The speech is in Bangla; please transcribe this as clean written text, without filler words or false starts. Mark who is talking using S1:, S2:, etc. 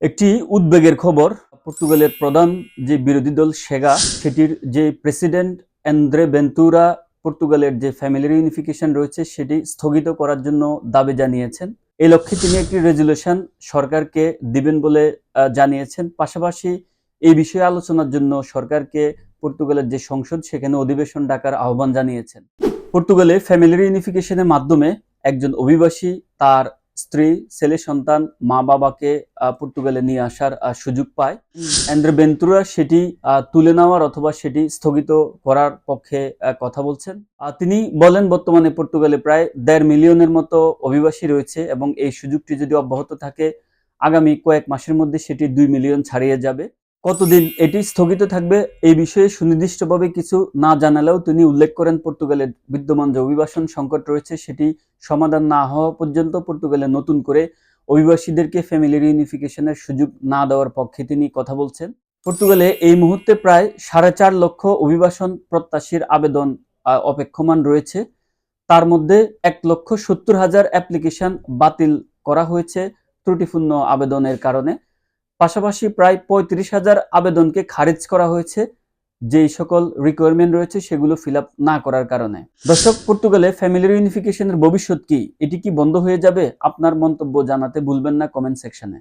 S1: একটি উদ্বেগের খবর, পর্তুগালের প্রধান যে বিরোধী দল সেগা সেটির যে প্রেসিডেন্ট এন্দ্রে বেন্তুরা পর্তুগালের যে ফ্যামিলি রিউনিফিকেশন রয়েছে সেটি স্থগিত করার জন্য দাবি জানিয়েছেন। এই লক্ষ্যে তিনি একটি রেজুলেশন সরকারকে দিবেন বলে জানিয়েছেন। পাশাপাশি এই বিষয়ে আলোচনার জন্য সরকারকে পর্তুগালের যে সংসদ সেখানে অধিবেশন ডাকার আহ্বান জানিয়েছেন। পর্তুগালে ফ্যামিলি রিউনিফিকেশনের মাধ্যমে একজন অভিবাসী তার স্ত্রী, ছেলে, সন্তান, মা-বাবাকে পর্তুগালে নিয়ে আসার সুযোগ পায়। এন্দ্রে বেন্তুরা সেটি তুলে নেওয়ার অথবা সেটি স্থগিত করার পক্ষে কথা বলছেন। তিনি বলেন বর্তমানে পর্তুগালে প্রায় ১.৫ মিলিয়নের মতো অভিবাসী রয়েছে এবং এই সুযোগটি যদি অব্যাহত থাকে আগামী কয়েক মাসের মধ্যে সেটি ২ মিলিয়ন ছাড়িয়ে যাবে। কতদিন এটি স্থগিত থাকবে এই বিষয়ে সুনির্দিষ্টভাবে কিছু না জানালেও তিনি উল্লেখ করেন পর্তুগালের বিদ্যমান যে অভিবাসন সংকট রয়েছে সেটি সমাধান না হওয়া পর্যন্ত পর্তুগালে নতুন করে অভিবাসীদেরকে ফ্যামিলি রিউনিফিকেশনের সুযোগ না দেওয়ার পক্ষে তিনি কথা বলছেন। পর্তুগালে এই মুহূর্তে প্রায় ৪.৫ লক্ষ অভিবাসন প্রত্যাশীর আবেদন অপেক্ষমান রয়েছে। তার মধ্যে ১,৭০,০০০ অ্যাপ্লিকেশন বাতিল করা হয়েছে ত্রুটিপূর্ণ আবেদনের কারণে। পাশাপাশি প্রায় ৩৫,০০০ আবেদনকে খারিজ করা হয়েছে যেই সকল রিকোয়ারমেন্ট রয়েছে সেগুলো ফিল আপ না করার কারণে। দর্শক, পর্তুগালে ফ্যামিলি রিউনিফিকেশনের ভবিষ্যৎ কি? এটি কি বন্ধ হয়ে যাবে? আপনার মন্তব্য জানাতে ভুলবেন না কমেন্ট সেকশনে।